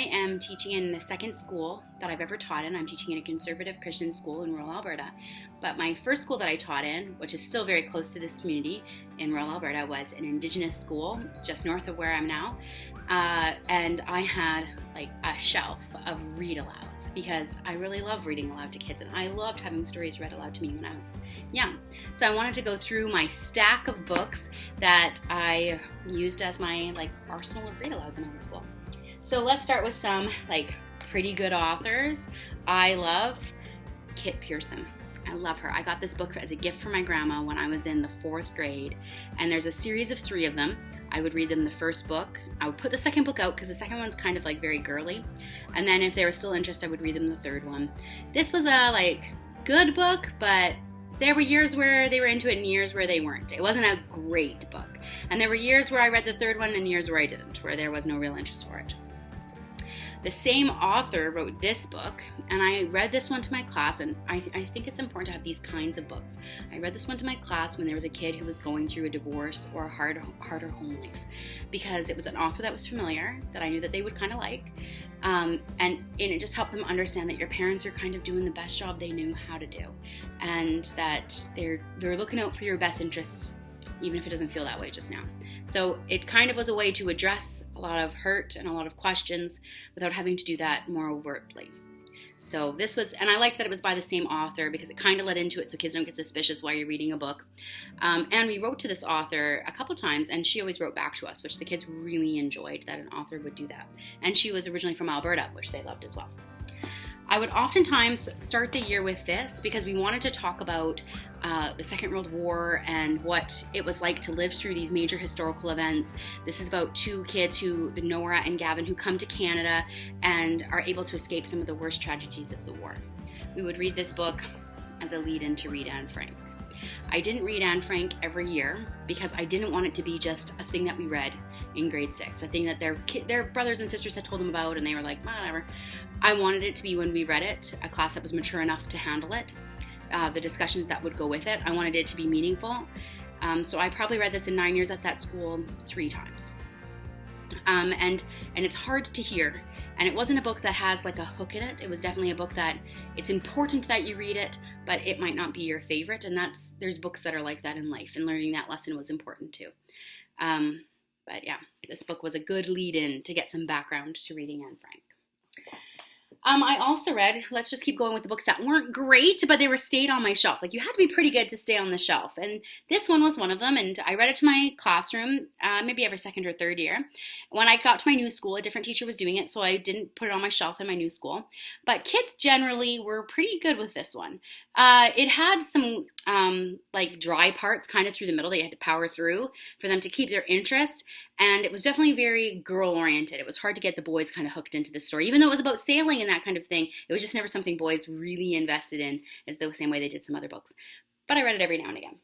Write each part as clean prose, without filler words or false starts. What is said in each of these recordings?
I am teaching in the second school that I've ever taught in. I'm teaching in a conservative Christian school in rural Alberta. But my first school that I taught in, which is still very close to this community in rural Alberta, was an Indigenous school just north of where I'm now. And I had like a shelf of read-alouds because I really love reading aloud to kids, and I loved having stories read aloud to me when I was young. So I wanted to go through my stack of books that I used as my arsenal of read-alouds in high school. So let's start with some pretty good authors. I love Kit Pearson. I love her. I got this book as a gift from my grandma when I was in the 4th grade, and there's a series of 3 of them. I would read them the first book. I would put the second book out because the second one's kind of very girly, and then if they were still interested, I would read them the third one. This was a good book, but there were years where they were into it and years where they weren't. It wasn't a great book, and there were years where I read the third one and years where I didn't, where there was no real interest for it. The same author wrote this book, and I read this one to my class, and I think it's important to have these kinds of books. I read this one to my class when there was a kid who was going through a divorce or a harder home life, because it was an author that was familiar, that I knew that they would kind of like, and it just helped them understand that your parents are kind of doing the best job they knew how to do, and that they're looking out for your best interests, even if it doesn't feel that way just now. So it kind of was a way to address a lot of hurt and a lot of questions without having to do that more overtly. So this was, and I liked that it was by the same author because it kind of led into it so kids don't get suspicious while you're reading a book. And we wrote to this author a couple times, and she always wrote back to us, which the kids really enjoyed, that an author would do that. And she was originally from Alberta, which they loved as well. I would oftentimes start the year with this because we wanted to talk about the Second World War and what it was like to live through these major historical events. This is about 2 kids, Nora and Gavin, who come to Canada and are able to escape some of the worst tragedies of the war. We would read this book as a lead-in to read Anne Frank. I didn't read Anne Frank every year because I didn't want it to be just a thing that we read in grade 6, a thing that their brothers and sisters had told them about and they were like, whatever. I wanted it to be, when we read it, a class that was mature enough to handle it, the discussions that would go with it. I wanted it to be meaningful. So I probably read this in 9 years at that school 3 times. And it's hard to hear. And it wasn't a book that has a hook in it. It was definitely a book that it's important that you read it, but it might not be your favorite. And there's books that are like that in life, and learning that lesson was important too. But yeah, this book was a good lead-in to get some background to reading Anne Frank. I also read, let's just keep going with the books that weren't great, but they stayed on my shelf. You had to be pretty good to stay on the shelf. And this one was one of them, and I read it to my classroom maybe every 2nd or 3rd year. When I got to my new school, a different teacher was doing it, so I didn't put it on my shelf in my new school. But kids generally were pretty good with this one. It had some dry parts kind of through the middle they had to power through for them to keep their interest, and it was definitely very girl-oriented. It was hard to get the boys kind of hooked into the story, even though it was about sailing and that kind of thing. It was just never something boys really invested in as the same way they did some other books. But I read it every now and again.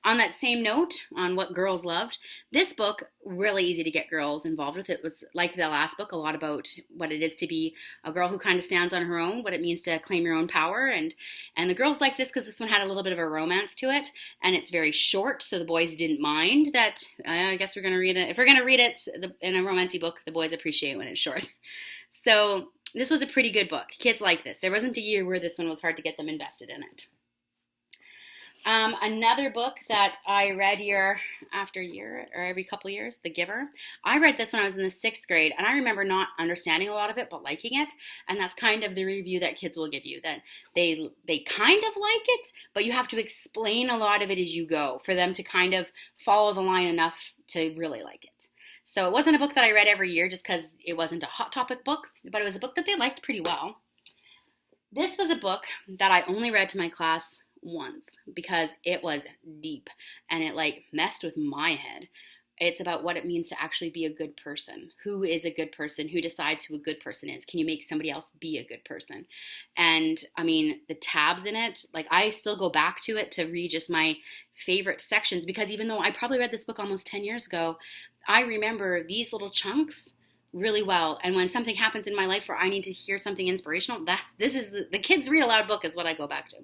On that same note, on what girls loved, this book, really easy to get girls involved with. It was like the last book, a lot about what it is to be a girl who kind of stands on her own, what it means to claim your own power. And the girls liked this because this one had a little bit of a romance to it, and it's very short, so the boys didn't mind that. I guess we're going to read it. If we're going to read it in a romancy book, the boys appreciate when it's short. So this was a pretty good book. Kids liked this. There wasn't a year where this one was hard to get them invested in it. Another book that I read year after year, or every couple years, The Giver. I read this when I was in the 6th grade, and I remember not understanding a lot of it, but liking it. And that's kind of the review that kids will give you, that they kind of like it, but you have to explain a lot of it as you go for them to kind of follow the line enough to really like it. So it wasn't a book that I read every year just because it wasn't a hot topic book, but it was a book that they liked pretty well. This was a book that I only read to my class once because it was deep and it messed with my head. It's about what it means to actually be a good person. Who is a good person? Who decides who a good person is? Can you make somebody else be a good person? And I mean, the tabs in it, I still go back to it to read just my favorite sections, because even though I probably read this book almost 10 years ago, I remember these little chunks really well. And when something happens in my life where I need to hear something inspirational, this is the kids' Read-Aloud book is what I go back to.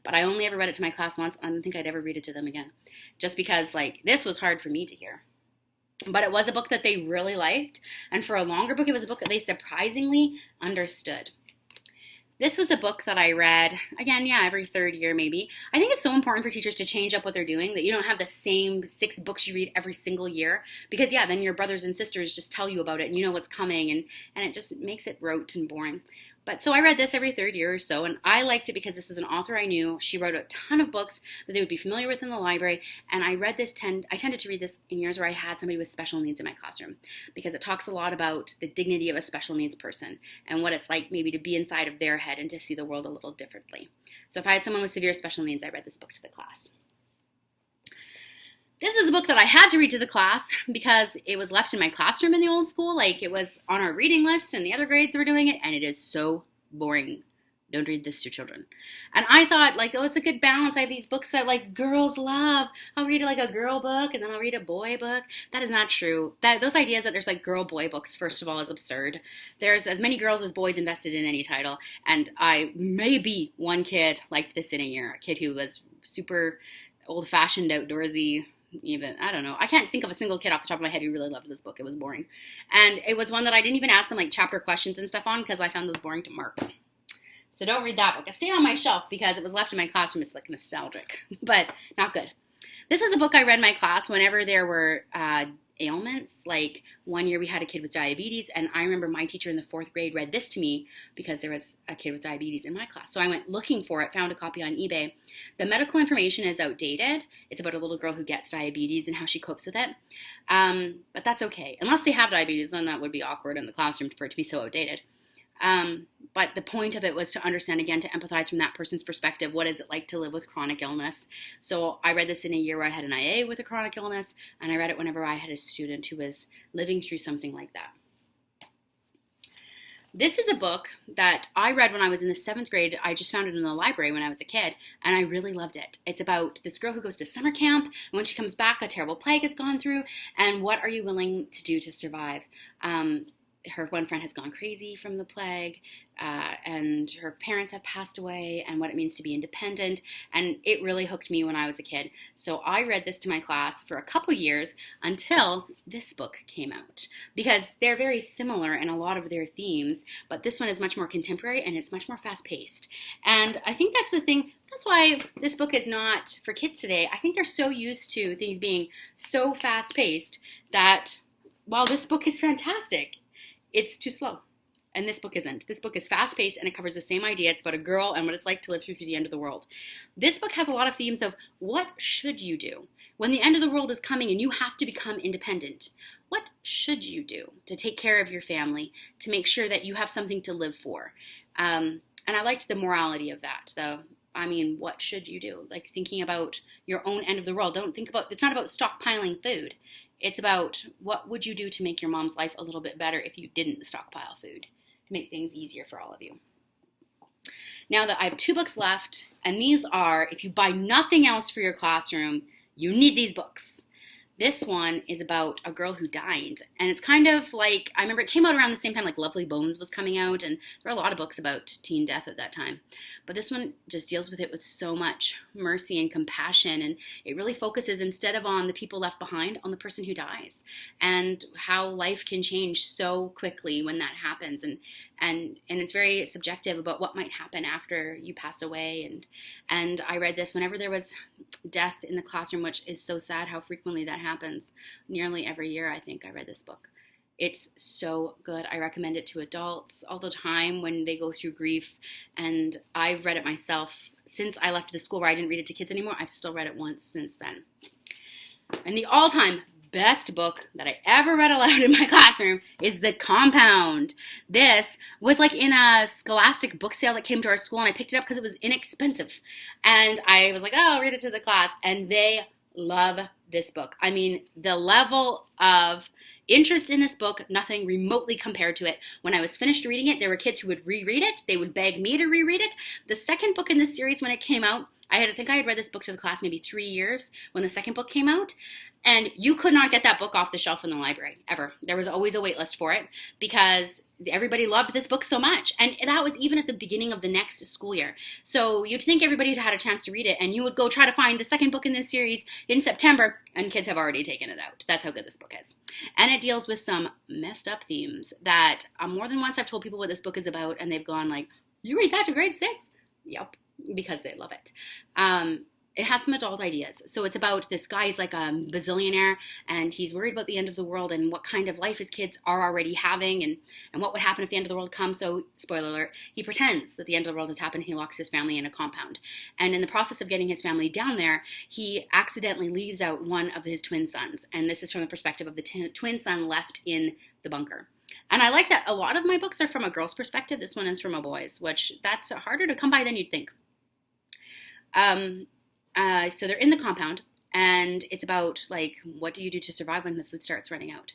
But I only ever read it to my class once. I don't think I'd ever read it to them again. Just because, this was hard for me to hear. but it was a book that they really liked. And for a longer book, it was a book that they surprisingly understood. This was a book that I read, again, yeah, every third year maybe. I think it's so important for teachers to change up what they're doing, that you don't have the same 6 books you read every single year. Because, yeah, then your brothers and sisters just tell you about it and you know what's coming, and it just makes it rote and boring. But so I read this every third year or so, and I liked it because this was an author I knew. She wrote a ton of books that they would be familiar with in the library, and I tended to read this in years where I had somebody with special needs in my classroom, because it talks a lot about the dignity of a special needs person and what it's like maybe to be inside of their head and to see the world a little differently. So if I had someone with severe special needs, I read this book to the class. This is a book that I had to read to the class because it was left in my classroom in the old school. Like, it was on our reading list and the other grades were doing it, and it is so boring. Don't read this to children. And I thought, like, oh, it's a good balance. I have these books that, like, girls love. I'll read, like, a girl book, and then I'll read a boy book. That is not true. Those ideas that there's, like, girl-boy books, first of all, is absurd. There's as many girls as boys invested in any title, and maybe one kid liked this in a year. A kid who was super old-fashioned, outdoorsy, even, I don't know. I can't think of a single kid off the top of my head who really loved this book. It was boring. And it was one that I didn't even ask them, like, chapter questions and stuff on because I found those boring to mark. So don't read that book. It stayed on my shelf because it was left in my classroom. It's, like, nostalgic, but not good. This is a book I read in my class whenever there were ailments. Like, one year we had a kid with diabetes, and I remember my teacher in the 4th grade read this to me because there was a kid with diabetes in my class. So I went looking for it, found a copy on eBay. The medical information is outdated. It's about a little girl who gets diabetes and how she copes with it. But that's okay. Unless they have diabetes, then that would be awkward in the classroom for it to be so outdated. But the point of it was to understand, again, to empathize from that person's perspective. What is it like to live with chronic illness? So I read this in a year where I had an IA with a chronic illness, and I read it whenever I had a student who was living through something like that. This is a book that I read when I was in the 7th grade. I just found it in the library when I was a kid, and I really loved it. It's about this girl who goes to summer camp, and when she comes back, a terrible plague has gone through, and what are you willing to do to survive? Her one friend has gone crazy from the plague, and her parents have passed away, and what it means to be independent, and it really hooked me when I was a kid. So I read this to my class for a couple years until this book came out, because they're very similar in a lot of their themes, but this one is much more contemporary and it's much more fast-paced. And I think that's the thing. That's why this book is not for kids today. I think they're so used to things being so fast-paced that while this book is fantastic, it's too slow. And this book isn't. This book is fast-paced, and it covers the same idea. It's about a girl and what it's like to live through the end of the world. This book has a lot of themes of what should you do when the end of the world is coming and you have to become independent. What should you do to take care of your family, to make sure that you have something to live for? And I liked the morality of that, though. I mean, what should you do? Like, thinking about your own end of the world. Don't think about, it's not about stockpiling food. It's about what would you do to make your mom's life a little bit better if you didn't stockpile food, to make things easier for all of you. Now that I have 2 books left, and these are, if you buy nothing else for your classroom, you need these books. This one is about a girl who died, and it's kind of like, I remember it came out around the same time like Lovely Bones was coming out, and there were a lot of books about teen death at that time. But this one just deals with it with so much mercy and compassion, and it really focuses, instead of on the people left behind, on the person who dies, and how life can change so quickly when that happens, and it's very subjective about what might happen after you pass away, and I read this whenever there was death in the classroom, which is so sad how frequently that happens. Nearly every year, I think, I read this book. It's so good. I recommend it to adults all the time when they go through grief, and I've read it myself since I left the school where I didn't read it to kids anymore. I've still read it once since then. And the all-time best book that I ever read aloud in my classroom is The Compound. This was like in a Scholastic book sale that came to our school, and I picked it up because it was inexpensive. And I was like, oh, I'll read it to the class. And they love this book. I mean, the level of interest in this book, nothing remotely compared to it. When I was finished reading it, there were kids who would reread it. They would beg me to reread it. The second book in this series, when it came out, I think I had read this book to the class maybe 3 years when the second book came out. And you could not get that book off the shelf in the library, ever. There was always a wait list for it because everybody loved this book so much. And that was even at the beginning of the next school year. So you'd think everybody had had a chance to read it, and you would go try to find the second book in this series in September, and kids have already taken it out. That's how good this book is. And it deals with some messed up themes that more than once I've told people what this book is about, and they've gone like, you read that to grade 6? Yep, because they love it. It has some adult ideas. So it's about this guy, he's like a bazillionaire, and he's worried about the end of the world and what kind of life his kids are already having, and what would happen if the end of the world comes. So, spoiler alert, he pretends that the end of the world has happened. He locks his family in a compound. And in the process of getting his family down there, he accidentally leaves out one of his twin sons. And this is from the perspective of the twin son left in the bunker. And I like that a lot of my books are from a girl's perspective. This one is from a boy's, which that's harder to come by than you'd think. So they're in the compound, and it's about, like, what do you do to survive when the food starts running out?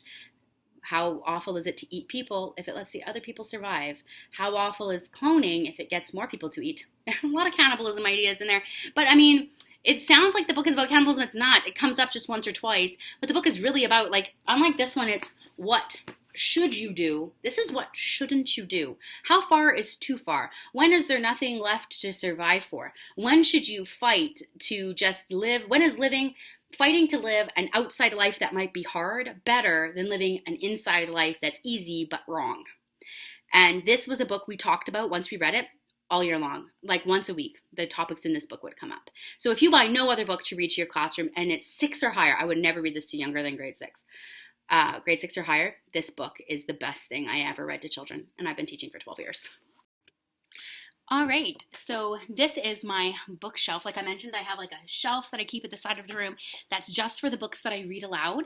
How awful is it to eat people if it lets the other people survive? How awful is cloning if it gets more people to eat? A lot of cannibalism ideas in there. But, I mean, it sounds like the book is about cannibalism. It's not. It comes up just once or twice. But the book is really about, like, unlike this one, it's what should you do? This is what shouldn't you do? How far is too far? When is there nothing left to survive for? When should you fight to just live? When is fighting to live an outside life that might be hard better than living an inside life that's easy but wrong? And this was a book we talked about once we read it all year long, like once a week. The topics in this book would come up. So if you buy no other book to read to your classroom and it's 6 or higher, I would never read this to younger than grade 6. Grade 6 or higher, this book is the best thing I ever read to children, and I've been teaching for 12 years. All right, so this is my bookshelf. Like I mentioned, I have like a shelf that I keep at the side of the room that's just for the books that I read aloud.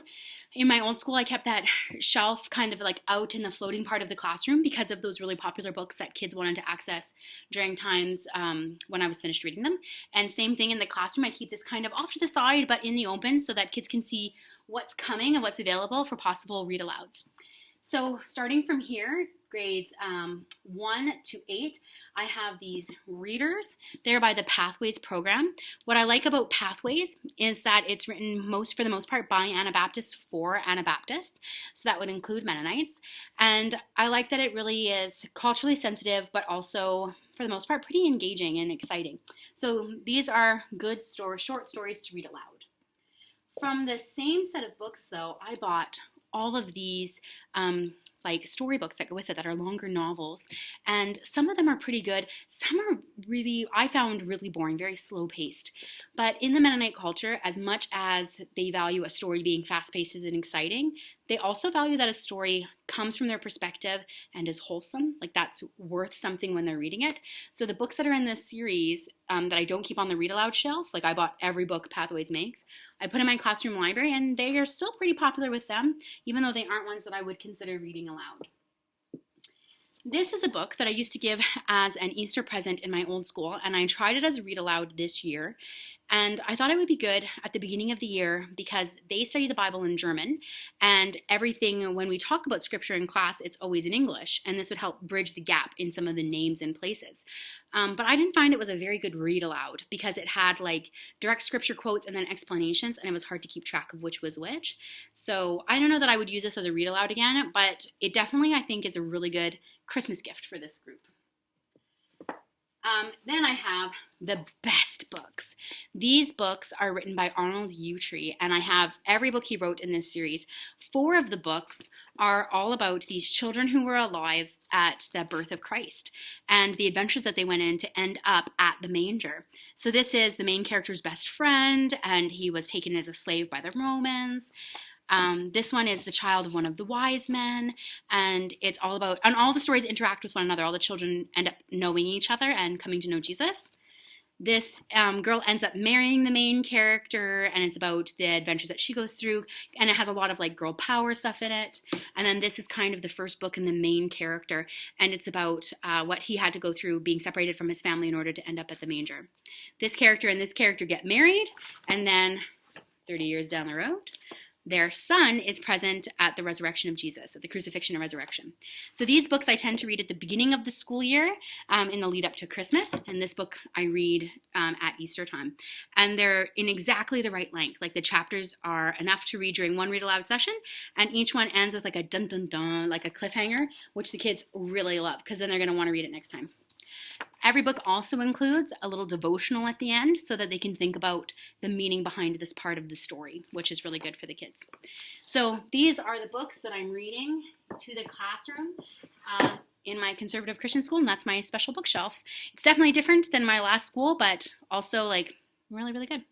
In my old school, I kept that shelf kind of like out in the floating part of the classroom because of those really popular books that kids wanted to access during times when I was finished reading them. And same thing in the classroom, I keep this kind of off to the side but in the open so that kids can see what's coming and what's available for possible read-alouds. So starting from here, grades 1 to 8, I have these readers. They're by the Pathways program. What I like about Pathways is that it's written for the most part by Anabaptists for Anabaptists. So that would include Mennonites. And I like that it really is culturally sensitive, but also for the most part pretty engaging and exciting. So these are good short stories to read aloud. From the same set of books, though, I bought all of these like storybooks that go with it that are longer novels, and some of them are pretty good. Some are I found really boring, very slow paced. But in the Mennonite culture, as much as they value a story being fast paced and exciting, they also value that a story comes from their perspective and is wholesome. Like that's worth something when they're reading it. So the books that are in this series that I don't keep on the read aloud shelf, like I bought every book Pathways makes, I put in my classroom library, and they are still pretty popular with them, even though they aren't ones that I would consider reading aloud. This is a book that I used to give as an Easter present in my old school, and I tried it as a read aloud this year. And I thought it would be good at the beginning of the year because they study the Bible in German, and everything, when we talk about scripture in class, it's always in English, and this would help bridge the gap in some of the names and places. But I didn't find it was a very good read aloud because it had like direct scripture quotes and then explanations, and it was hard to keep track of which was which. So I don't know that I would use this as a read aloud again, but it definitely, I think, is a really good Christmas gift for this group. Then I have the best books. These books are written by Arnold Utrey, and I have every book he wrote in this series. 4 of the books are all about these children who were alive at the birth of Christ and the adventures that they went in to end up at the manger. So this is the main character's best friend, and he was taken as a slave by the Romans. This one is the child of one of the wise men, and it's all about, and all the stories interact with one another. All the children end up knowing each other and coming to know Jesus. This girl ends up marrying the main character, and it's about the adventures that she goes through, and it has a lot of like girl power stuff in it. And then this is kind of the first book in the main character, and it's about what he had to go through being separated from his family in order to end up at the manger. This character and this character get married, and then 30 years down the road, their son is present at the resurrection of Jesus, at the crucifixion and resurrection. So these books I tend to read at the beginning of the school year in the lead up to Christmas, and this book I read at Easter time. And they're in exactly the right length. Like the chapters are enough to read during one read aloud session, and each one ends with like a dun dun dun, like a cliffhanger, which the kids really love because then they're going to want to read it next time. Every book also includes a little devotional at the end so that they can think about the meaning behind this part of the story, which is really good for the kids. So these are the books that I'm reading to the classroom in my conservative Christian school, and that's my special bookshelf. It's definitely different than my last school, but also like really, really good.